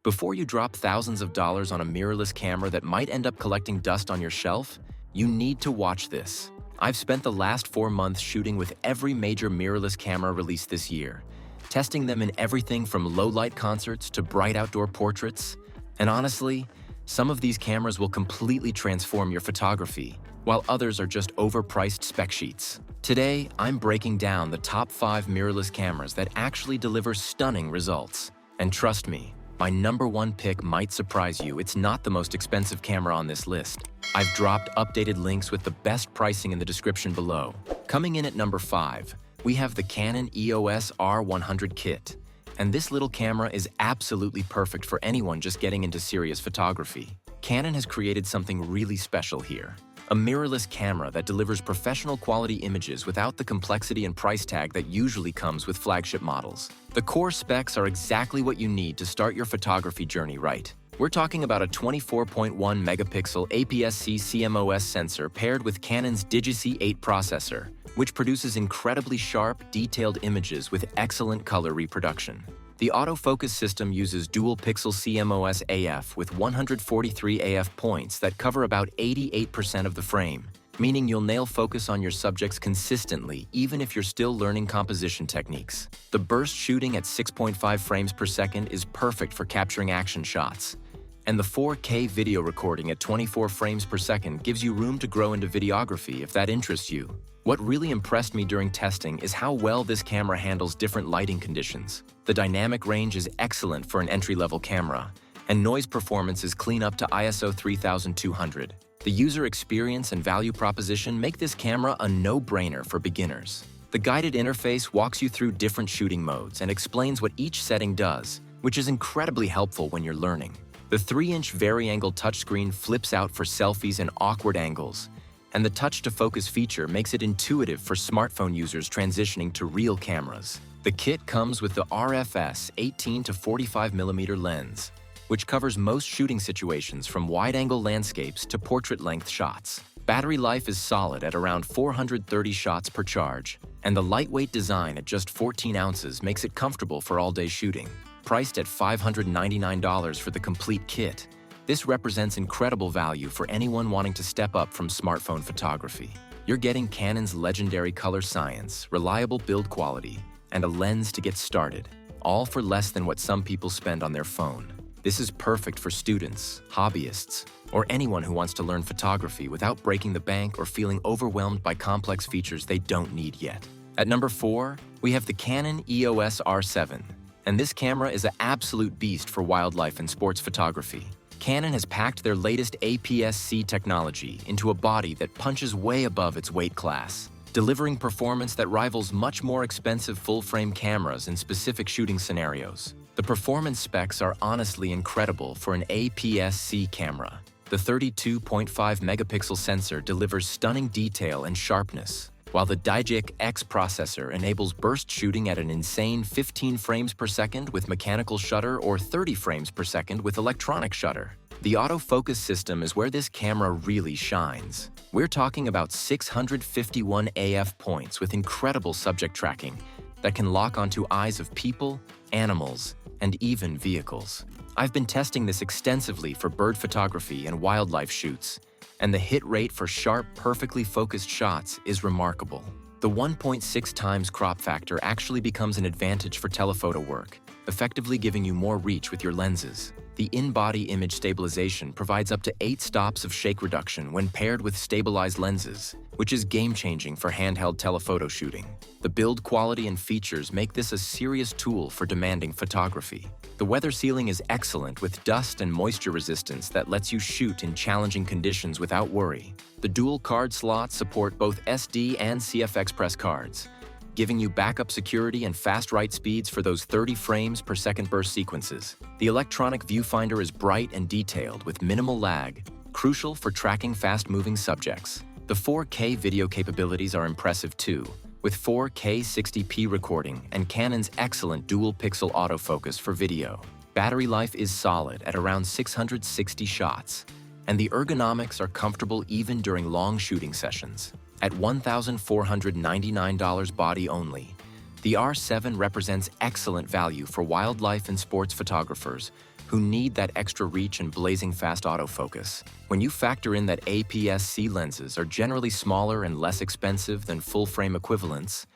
Before you drop thousands of dollars on a mirrorless camera that might end up collecting dust on your shelf, you need to watch this. I've spent the last 4 months shooting with every major mirrorless camera released this year, testing them in everything from low-light concerts to bright outdoor portraits. And honestly, some of these cameras will completely transform your photography, while others are just overpriced spec sheets. Today, I'm breaking down the top 5 mirrorless cameras that actually deliver stunning results. And trust me, my #1 pick might surprise you. It's not the most expensive camera on this list. I've dropped updated links with the best pricing in the description below. Coming in at number 5, we have the Canon EOS R100 Kit. And this little camera is absolutely perfect for anyone just getting into serious photography. Canon has created something really special here. A mirrorless camera that delivers professional quality images without the complexity and price tag that usually comes with flagship models. The core specs are exactly what you need to start your photography journey right. We're talking about a 24.1 megapixel APS-C CMOS sensor paired with Canon's Digi-C 8 processor, which produces incredibly sharp, detailed images with excellent color reproduction. The autofocus system uses dual-pixel CMOS AF with 143 AF points that cover about 88% of the frame, meaning you'll nail focus on your subjects consistently even if you're still learning composition techniques. The burst shooting at 6.5 frames per second is perfect for capturing action shots. And the 4K video recording at 24 frames per second gives you room to grow into videography if that interests you. What really impressed me during testing is how well this camera handles different lighting conditions. The dynamic range is excellent for an entry-level camera, and noise performance is clean up to ISO 3200. The user experience and value proposition make this camera a no-brainer for beginners. The guided interface walks you through different shooting modes and explains what each setting does, which is incredibly helpful when you're learning. The 3-inch vari-angle touchscreen flips out for selfies and awkward angles, and the touch-to-focus feature makes it intuitive for smartphone users transitioning to real cameras. The kit comes with the RFS 18 to 45mm lens, which covers most shooting situations from wide-angle landscapes to portrait-length shots. Battery life is solid at around 430 shots per charge, and the lightweight design at just 14 ounces makes it comfortable for all-day shooting. Priced at $599 for the complete kit, this represents incredible value for anyone wanting to step up from smartphone photography. You're getting Canon's legendary color science, reliable build quality, and a lens to get started, all for less than what some people spend on their phone. This is perfect for students, hobbyists, or anyone who wants to learn photography without breaking the bank or feeling overwhelmed by complex features they don't need yet. At number 4, we have the Canon EOS R7, and this camera is an absolute beast for wildlife and sports photography. Canon has packed their latest APS-C technology into a body that punches way above its weight class, delivering performance that rivals much more expensive full-frame cameras in specific shooting scenarios. The performance specs are honestly incredible for an APS-C camera. The 32.5 megapixel sensor delivers stunning detail and sharpness, while the Digi-C 8 processor enables burst shooting at an insane 15 frames per second with mechanical shutter or 30 frames per second with electronic shutter. The autofocus system is where this camera really shines. We're talking about 651 AF points with incredible subject tracking that can lock onto eyes of people, animals, and even vehicles. I've been testing this extensively for bird photography and wildlife shoots, and the hit rate for sharp, perfectly focused shots is remarkable. The 1.6 times crop factor actually becomes an advantage for telephoto work, effectively giving you more reach with your lenses. The in-body image stabilization provides up to 8 stops of shake reduction when paired with stabilized lenses, which is game-changing for handheld telephoto shooting. The build quality and features make this a serious tool for demanding photography. The weather sealing is excellent with dust and moisture resistance that lets you shoot in challenging conditions without worry. The dual card slots support both SD and CF Express cards, giving you backup security and fast write speeds for those 30 frames per second burst sequences. The electronic viewfinder is bright and detailed with minimal lag, crucial for tracking fast-moving subjects. The 4K video capabilities are impressive too, with 4K 60p recording and Canon's excellent dual-pixel autofocus for video. Battery life is solid at around 660 shots, and the ergonomics are comfortable even during long shooting sessions. At $1,499 body only, the R7 represents excellent value for wildlife and sports photographers who need that extra reach and blazing fast autofocus. When you factor in that APS-C lenses are generally smaller and less expensive than full-frame equivalents,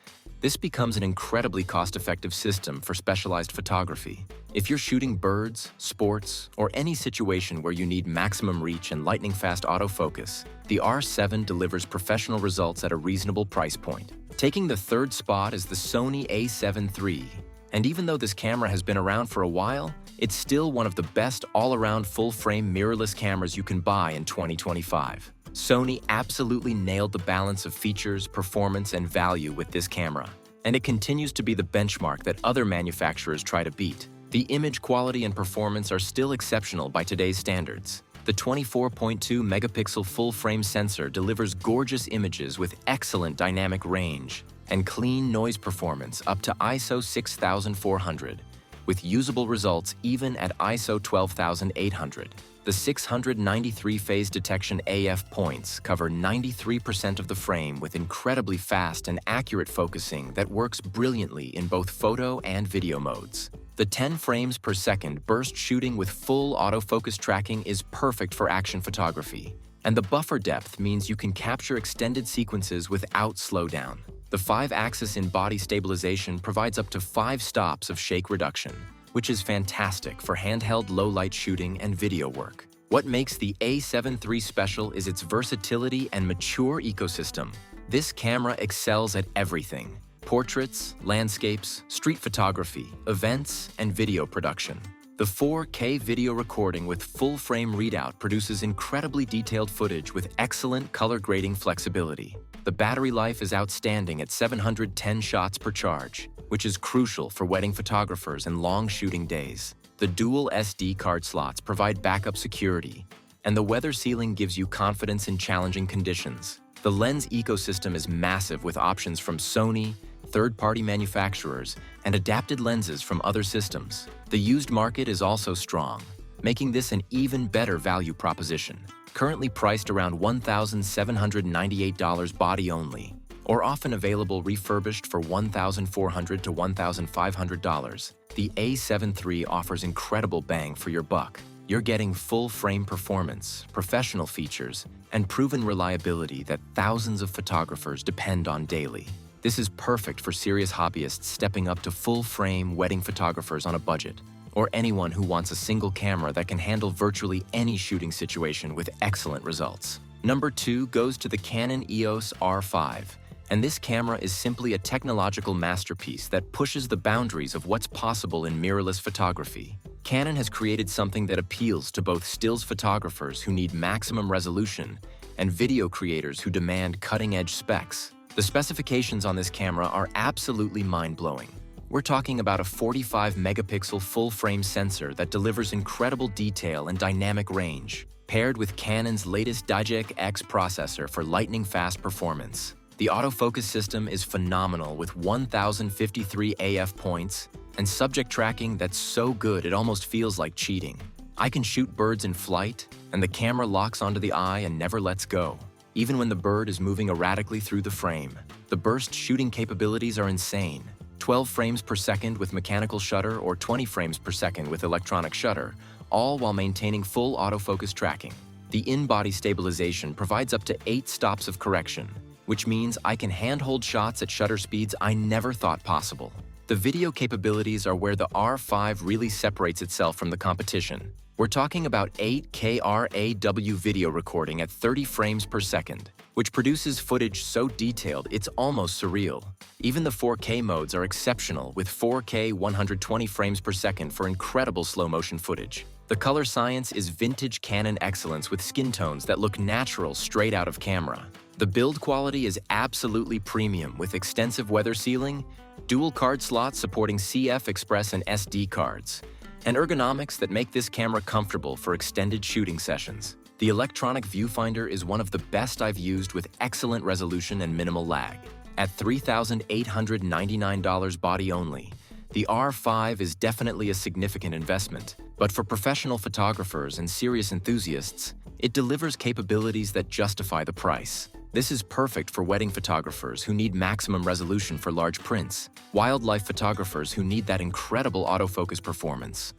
this becomes an incredibly cost-effective system for specialized photography. If you're shooting birds, sports, or any situation where you need maximum reach and lightning-fast autofocus, the R7 delivers professional results at a reasonable price point. Taking the third spot is the Sony a7 III. And even though this camera has been around for a while, it's still one of the best all-around full-frame mirrorless cameras you can buy in 2025. Sony absolutely nailed the balance of features, performance, and value with this camera, and it continues to be the benchmark that other manufacturers try to beat. The image quality and performance are still exceptional by today's standards. The 24.2 megapixel full-frame sensor delivers gorgeous images with excellent dynamic range and clean noise performance up to ISO 6400, with usable results even at ISO 12800. The 693 phase detection AF points cover 93% of the frame with incredibly fast and accurate focusing that works brilliantly in both photo and video modes. The 10 frames per second burst shooting with full autofocus tracking is perfect for action photography, and the buffer depth means you can capture extended sequences without slowdown. The 5-axis in-body stabilization provides up to 5 stops of shake reduction, which is fantastic for handheld low-light shooting and video work. What makes the a7 III special is its versatility and mature ecosystem. This camera excels at everything: portraits, landscapes, street photography, events, and video production. The 4K video recording with full-frame readout produces incredibly detailed footage with excellent color grading flexibility. The battery life is outstanding at 710 shots per charge, which is crucial for wedding photographers and long shooting days. The dual SD card slots provide backup security, and the weather sealing gives you confidence in challenging conditions. The lens ecosystem is massive with options from Sony, third-party manufacturers, and adapted lenses from other systems. The used market is also strong, making this an even better value proposition. Currently priced around $1,798 body only, or often available refurbished for $1,400 to $1,500, the a7 III offers incredible bang for your buck. You're getting full-frame performance, professional features, and proven reliability that thousands of photographers depend on daily. This is perfect for serious hobbyists stepping up to full-frame wedding photographers on a budget, or anyone who wants a single camera that can handle virtually any shooting situation with excellent results. Number 2 goes to the Canon EOS R5, and this camera is simply a technological masterpiece that pushes the boundaries of what's possible in mirrorless photography. Canon has created something that appeals to both stills photographers who need maximum resolution and video creators who demand cutting-edge specs. The specifications on this camera are absolutely mind-blowing. We're talking about a 45-megapixel full-frame sensor that delivers incredible detail and dynamic range, paired with Canon's latest Digic X processor for lightning-fast performance. The autofocus system is phenomenal with 1,053 AF points and subject tracking that's so good it almost feels like cheating. I can shoot birds in flight, and the camera locks onto the eye and never lets go, even when the bird is moving erratically through the frame. The burst shooting capabilities are insane. 12 frames per second with mechanical shutter or 20 frames per second with electronic shutter, all while maintaining full autofocus tracking. The in-body stabilization provides up to 8 stops of correction, which means I can handhold shots at shutter speeds I never thought possible. The video capabilities are where the R5 really separates itself from the competition. We're talking about 8K RAW video recording at 30 frames per second, which produces footage so detailed it's almost surreal. Even the 4K modes are exceptional with 4K 120 frames per second for incredible slow-motion footage. The color science is vintage Canon excellence with skin tones that look natural straight out of camera. The build quality is absolutely premium with extensive weather sealing, dual card slots supporting CF Express and SD cards, and ergonomics that make this camera comfortable for extended shooting sessions. The electronic viewfinder is one of the best I've used with excellent resolution and minimal lag. At $3,899 body only, the R5 is definitely a significant investment, but for professional photographers and serious enthusiasts, it delivers capabilities that justify the price. This is perfect for wedding photographers who need maximum resolution for large prints, wildlife photographers who need that incredible autofocus performance,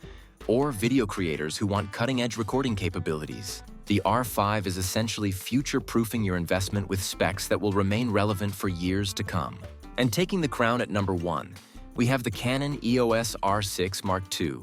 or video creators who want cutting-edge recording capabilities. The R5 is essentially future-proofing your investment with specs that will remain relevant for years to come. And taking the crown at number 1, we have the Canon EOS R6 Mark II.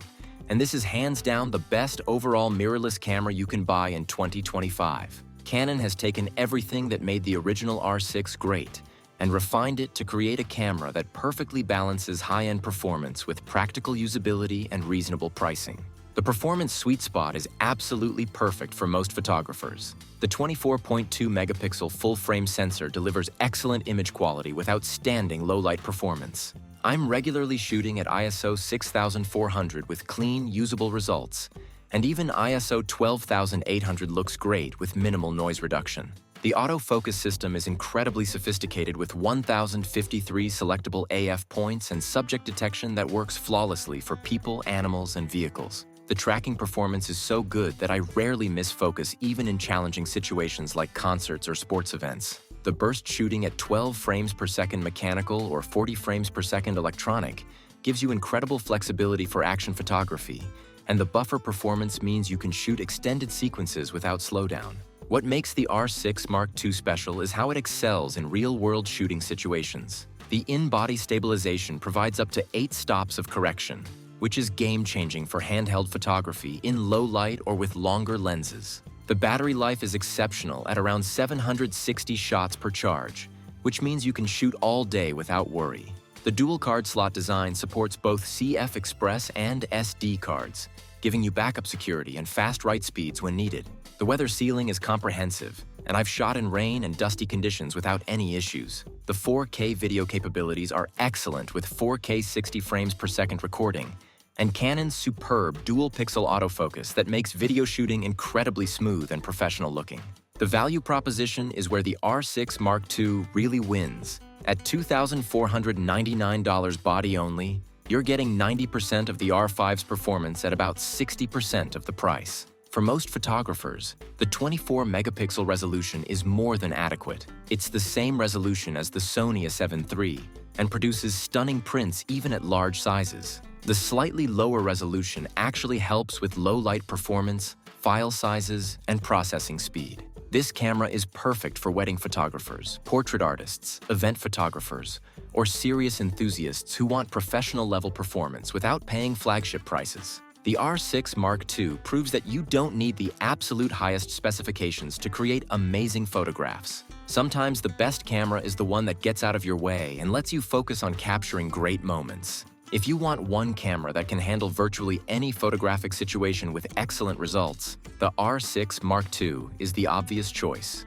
And this is hands down the best overall mirrorless camera you can buy in 2025. Canon has taken everything that made the original R6 great and refined it to create a camera that perfectly balances high-end performance with practical usability and reasonable pricing. The performance sweet spot is absolutely perfect for most photographers. The 24.2 megapixel full-frame sensor delivers excellent image quality with outstanding low-light performance. I'm regularly shooting at ISO 6400 with clean, usable results, and even ISO 12800 looks great with minimal noise reduction. The autofocus system is incredibly sophisticated with 1053 selectable AF points and subject detection that works flawlessly for people, animals, and vehicles. The tracking performance is so good that I rarely miss focus even in challenging situations like concerts or sports events. The burst shooting at 12 frames per second mechanical or 40 frames per second electronic gives you incredible flexibility for action photography, and the buffer performance means you can shoot extended sequences without slowdown. What makes the R6 Mark II special is how it excels in real-world shooting situations. The in-body stabilization provides up to 8 stops of correction, which is game-changing for handheld photography in low light or with longer lenses. The battery life is exceptional at around 760 shots per charge, which means you can shoot all day without worry. The dual card slot design supports both CF Express and SD cards, giving you backup security and fast write speeds when needed. The weather sealing is comprehensive, and I've shot in rain and dusty conditions without any issues. The 4K video capabilities are excellent with 4K 60 frames per second recording, and Canon's superb dual-pixel autofocus that makes video shooting incredibly smooth and professional looking. The value proposition is where the R6 Mark II really wins. At $2,499 body only, you're getting 90% of the R5's performance at about 60% of the price. For most photographers, the 24-megapixel resolution is more than adequate. It's the same resolution as the Sony A7 III and produces stunning prints even at large sizes. The slightly lower resolution actually helps with low-light performance, file sizes, and processing speed. This camera is perfect for wedding photographers, portrait artists, event photographers, or serious enthusiasts who want professional-level performance without paying flagship prices. The R6 Mark II proves that you don't need the absolute highest specifications to create amazing photographs. Sometimes the best camera is the one that gets out of your way and lets you focus on capturing great moments. If you want one camera that can handle virtually any photographic situation with excellent results, the R6 Mark II is the obvious choice.